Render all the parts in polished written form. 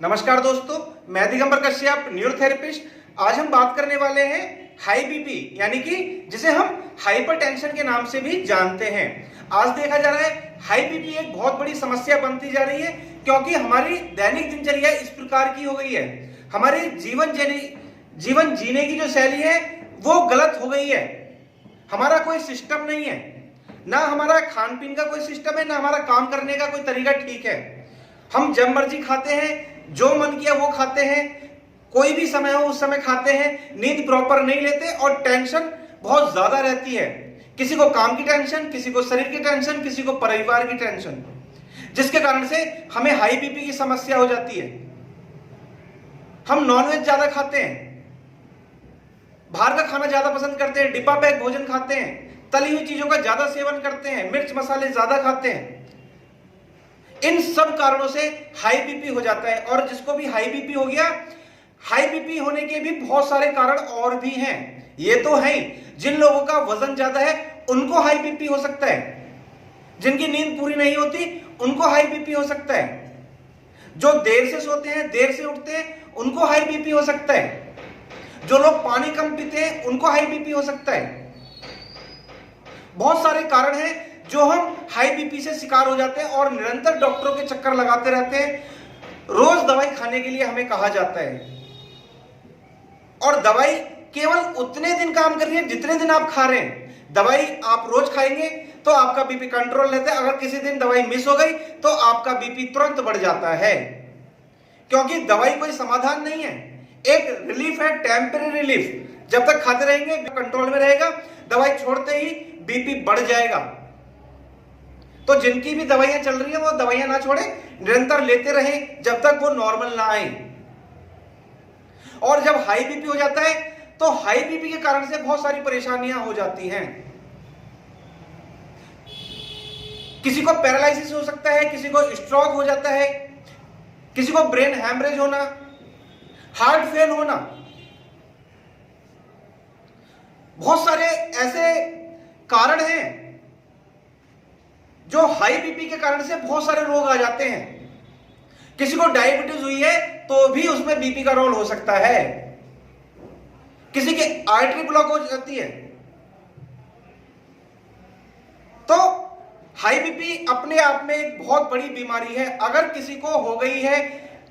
नमस्कार दोस्तों, मैं दिगंबर कश्यप, न्यूरोथेरेपिस्ट। आज हम बात करने वाले हैं हाई बीपी, यानी कि जिसे हम हाइपरटेंशन के नाम से भी जानते हैं। आज देखा जा रहा है हाई बीपी एक बहुत बड़ी समस्या बनती जा रही है, क्योंकि हमारी दैनिक दिनचर्या इस प्रकार की हो गई है। हमारी जीवन जीने की जो शैली है वो गलत हो गई है। हमारा कोई सिस्टम नहीं है, ना हमारा खान पीन का कोई सिस्टम है, ना हमारा काम करने का कोई तरीका ठीक है। हम जब मर्जी खाते हैं, जो मन किया वो खाते हैं, कोई भी समय हो उस समय खाते हैं, नींद प्रॉपर नहीं लेते और टेंशन बहुत ज्यादा रहती है। किसी को काम की टेंशन, किसी को शरीर की टेंशन, किसी को परिवार की टेंशन, जिसके कारण से हमें हाई बीपी की समस्या हो जाती है। हम नॉनवेज ज्यादा खाते हैं, बाहर का खाना ज्यादा पसंद करते हैं, डिब्बा पैक भोजन खाते हैं, तली हुई चीजों का ज्यादा सेवन करते हैं, मिर्च मसाले ज्यादा खाते हैं। इन सब कारणों से हाई बीपी हो जाता है। और जिसको भी हाई बीपी हो गया, हाई बीपी होने के भी बहुत सारे कारण और भी हैं। ये तो है, जिन लोगों का वजन ज्यादा है उनको हाई बीपी हो सकता है, जिनकी नींद पूरी नहीं होती उनको हाई बीपी हो सकता है, जो देर से सोते हैं, देर से उठते हैं, उनको हाई बीपी हो सकता है, जो लोग पानी कम पीते हैं उनको हाई बीपी हो सकता है। बहुत सारे कारण हैं जो हम हाई बीपी से शिकार हो जाते हैं और निरंतर डॉक्टरों के चक्कर लगाते रहते हैं। रोज दवाई खाने के लिए हमें कहा जाता है, और दवाई केवल उतने दिन काम कर रही है जितने दिन आप खा रहे हैं। दवाई आप रोज खाएंगे तो आपका बीपी कंट्रोल रहता है। अगर किसी दिन दवाई मिस हो गई तो आपका बीपी तुरंत बढ़ जाता है, क्योंकि दवाई कोई समाधान नहीं है, एक रिलीफ है, टेम्परेरी रिलीफ। जब तक खाते रहेंगे कंट्रोल में रहेगा, दवाई छोड़ते ही बीपी बढ़ जाएगा। तो जिनकी भी दवाइयां चल रही है वो दवाइयां ना छोड़े, निरंतर लेते रहें जब तक वो नॉर्मल ना आए। और जब हाई बीपी हो जाता है तो हाई बीपी के कारण से बहुत सारी परेशानियां हो जाती हैं। किसी को पैरालिसिस हो सकता है, किसी को स्ट्रोक हो जाता है, किसी को ब्रेन हैमरेज होना, हार्ट फेल होना। बहुत सारे ऐसे कारण हैं जो हाई बीपी के कारण से बहुत सारे रोग आ जाते हैं। किसी को डायबिटीज हुई है तो भी उसमें बीपी का रोल हो सकता है, किसी की आर्टरी ब्लॉक हो जाती है। तो हाई बीपी अपने आप में एक बहुत बड़ी बीमारी है। अगर किसी को हो गई है,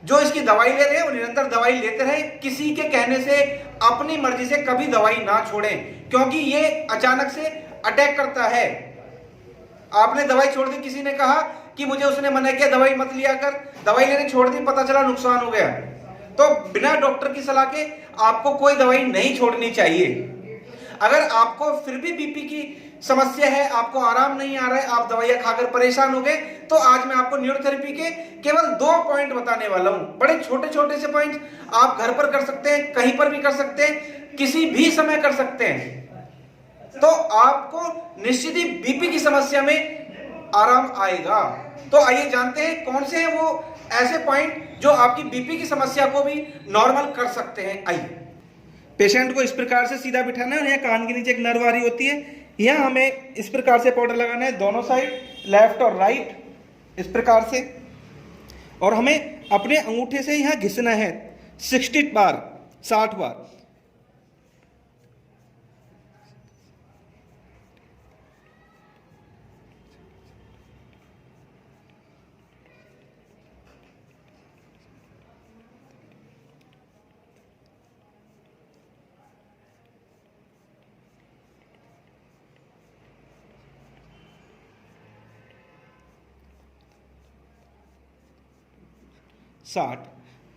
जो इसकी दवाई ले रहे हैं वो निरंतर दवाई लेते रहे, किसी के कहने से, अपनी मर्जी से कभी दवाई ना छोड़ें, क्योंकि ये अचानक से अटैक करता है। आपने दवाई छोड़ दी, किसी ने कहा कि मुझे उसने मना किया दवाई मत लिया कर, दवाई लेने छोड़ दी, पता चला नुकसान हो गया, तो बिना डॉक्टर की सलाह के आपको कोई दवाई नहीं छोड़नी चाहिए। अगर आपको फिर भी बीपी की समस्या है, आपको आराम नहीं आ रहा है, आप दवाइयां खाकर परेशान हो गए, तो आज मैं आपको न्यूरोथेरेपी के केवल 2 पॉइंट बताने वाला हूं। बड़े छोटे छोटे से पॉइंट, आप घर पर कर सकते हैं, कहीं पर भी कर सकते हैं, किसी भी समय कर सकते हैं, तो आपको निश्चित ही बीपी की समस्या में आराम आएगा। तो आइए जानते हैं कौन से हैं वो ऐसे पॉइंट जो आपकी बीपी की समस्या को भी नॉर्मल कर सकते हैं। आइए, पेशेंट को इस प्रकार से सीधा बिठाना है और यहाँ कान के नीचे एक नर्व आ रही होती है। यहाँ हमें इस प्रकार से पाउडर लगाना है, दोनों साइड, लेफ्ट और राइट, इस प्रकार से। और हमें अपने अंगूठे से यहाँ घिसना है 60 बार, 60 बार।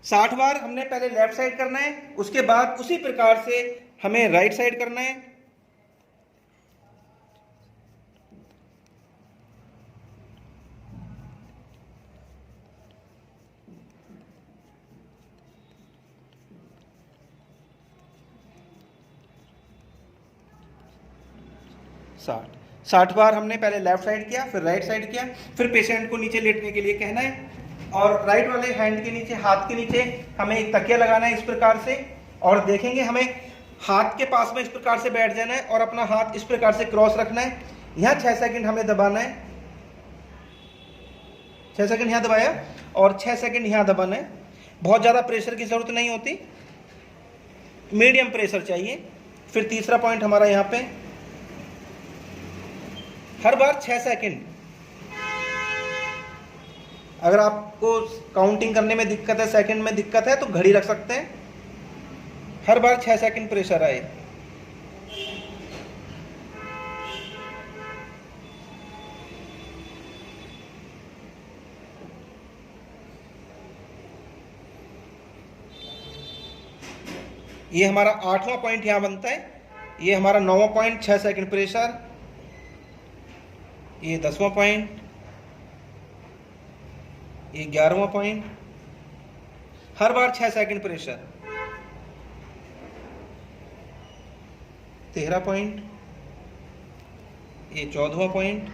साठ बार हमने पहले लेफ्ट साइड करना है, उसके बाद उसी प्रकार से हमें राइट साइड करना है। साठ बार हमने पहले लेफ्ट साइड किया, फिर राइट साइड किया, फिर पेशेंट को नीचे लेटने के लिए कहना है, और राइट वाले हैंड के नीचे, हाथ के नीचे हमें एक तकिया लगाना है इस प्रकार से। और देखेंगे हमें हाथ के पास में इस प्रकार से बैठ जाना है और अपना हाथ इस प्रकार से क्रॉस रखना है। यहाँ 6 सेकंड हमें दबाना है, 6 सेकंड यहाँ दबाया और 6 सेकंड यहाँ दबाना है। बहुत ज़्यादा प्रेशर की ज़रूरत नहीं होती, मीडियम प्रेशर चाहिए। फिर तीसरा पॉइंट हमारा यहाँ पे, हर बार 6 सेकंड। अगर आपको काउंटिंग करने में दिक्कत है, सेकंड में दिक्कत है, तो घड़ी रख सकते हैं। हर बार 6 सेकंड प्रेशर आए। ये हमारा 8वां पॉइंट यहां बनता है। ये हमारा 9वां पॉइंट 6 सेकंड प्रेशर। ये 10वां पॉइंट, ये 11वां पॉइंट, हर बार 6 सेकंड प्रेशर। 13 पॉइंट, ये 14वां पॉइंट,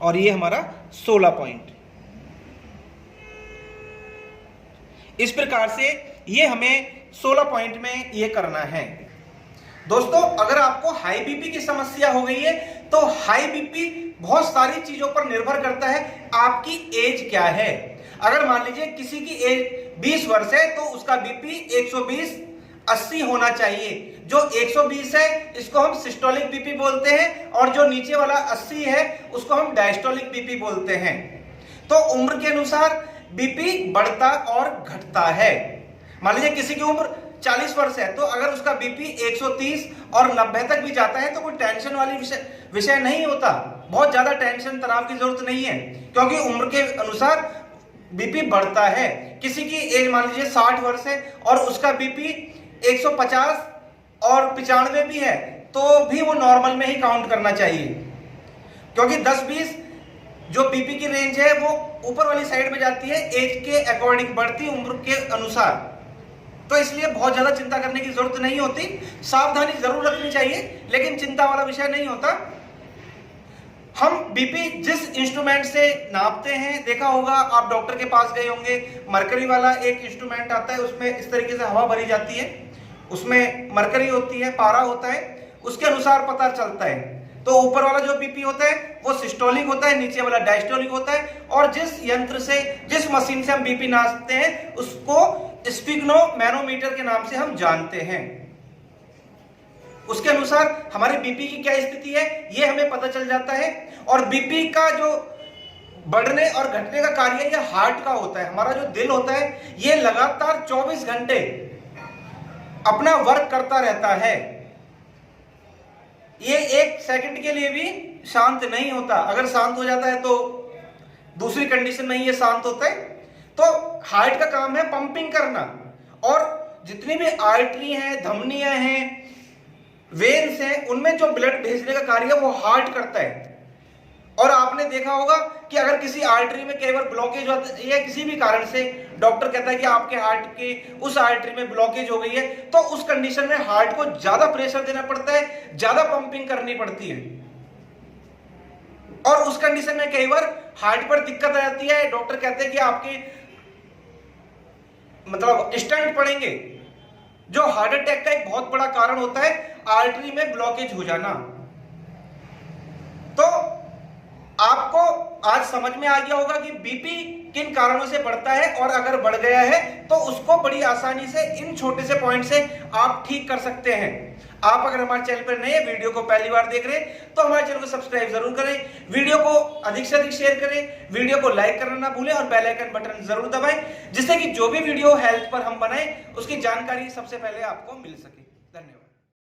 और ये हमारा 16 पॉइंट। इस प्रकार से ये हमें 16 पॉइंट में ये करना है। दोस्तों, अगर आपको हाई बीपी की समस्या हो गई है तो हाई बीपी बहुत सारी चीजों पर निर्भर करता है। आपकी एज क्या है? अगर मान लीजिए किसी की एज 20 वर्ष है तो उसका बीपी 120/80 होना चाहिए। जो 120 है इसको हम सिस्टोलिक बीपी बोलते हैं, और जो नीचे वाला 80 है उसको हम डायस्टोलिक बीपी बोलते हैं। तो उम्र के अनुसार बीपी बढ़ता और घटता है। मान लीजिए किसी की उम्र 40 वर्ष है, तो अगर उसका बीपी 130 और 90 तक भी जाता है तो कोई टेंशन वाली विषय नहीं होता। बहुत ज्यादा टेंशन तनाव की जरूरत नहीं है, क्योंकि उम्र के अनुसार बीपी बढ़ता है। किसी की एज मान लीजिए 60 वर्ष है और उसका बीपी 150 और 95 भी है, तो भी वो नॉर्मल में ही काउंट करना चाहिए, क्योंकि 10-20 जो बीपी की रेंज है वो ऊपर वाली साइड में जाती है एज के अकॉर्डिंग, बढ़ती उम्र के अनुसार। तो इसलिए बहुत ज्यादा चिंता करने की जरूरत नहीं होती। सावधानी जरूर रखनी चाहिए, लेकिन चिंता वाला विषय नहीं होता। हम बीपी जिस इंस्ट्रूमेंट से नापते हैं, देखा होगा आप डॉक्टर के पास गए होंगे, मरकरी वाला एक इंस्ट्रूमेंट आता है, उसमें इस तरीके से हवा भरी जाती है, उसमें मरकरी होती है, पारा होता है, उसके अनुसार पता चलता है। तो ऊपर वाला जो बीपी होता है वो सिस्टोलिक होता है, नीचे वाला डायस्टोलिक होता है, और जिस यंत्र से, जिस मशीन से हम बीपी नापते हैं उसको स्फिग्नोमैनोमीटर के नाम से हम जानते हैं। उसके अनुसार हमारे बीपी की क्या स्थिति है ये हमें पता चल जाता है। और बीपी का जो बढ़ने और घटने का कार्य ये हार्ट का होता है। हमारा जो दिल होता है ये लगातार 24 घंटे अपना वर्क करता रहता है। ये 1 सेकंड के लिए भी शांत नहीं होता। अगर शांत हो जाता है तो दूसरी कंडीशन में ये शांत होता है। तो हार्ट का काम है पंपिंग करना, और जितनी भी आर्टरी हैं, धमनियां हैं, वेन्स हैं, उनमें जो ब्लड भेजने का कार्य वो हार्ट करता है। और आपने देखा होगा कि अगर किसी आर्टरी में कई बार ब्लॉकेज होता है या किसी भी कारण से डॉक्टर कहता है कि आपके हार्ट के उस आर्टरी में ब्लॉकेज हो गई है, तो उस कंडीशन में हार्ट को ज्यादा प्रेशर देना पड़ता है, ज्यादा पंपिंग करनी पड़ती है। और उस कंडीशन में कई बार हार्ट पर दिक्कत आ जाती है। डॉक्टर कहते हैं कि आपके स्टेंट पड़ेंगे, जो हार्ट अटैक का एक बहुत बड़ा कारण होता है, आर्टरी में ब्लॉकेज हो जाना। तो आपको आज समझ में आ गया होगा कि बीपी किन कारणों से बढ़ता है, और अगर बढ़ गया है तो उसको बड़ी आसानी से इन छोटे से पॉइंट से आप ठीक कर सकते हैं। आप अगर हमारे चैनल पर नए हैं, वीडियो को पहली बार देख रहे हैं, तो हमारे चैनल को सब्सक्राइब जरूर करें, वीडियो को अधिक से अधिक शेयर करें, वीडियो को लाइक करना ना भूलें, और बेल आइकन बटन जरूर दबाएं, जिससे कि जो भी वीडियो हेल्थ पर हम बनाएं उसकी जानकारी सबसे पहले आपको मिल सके।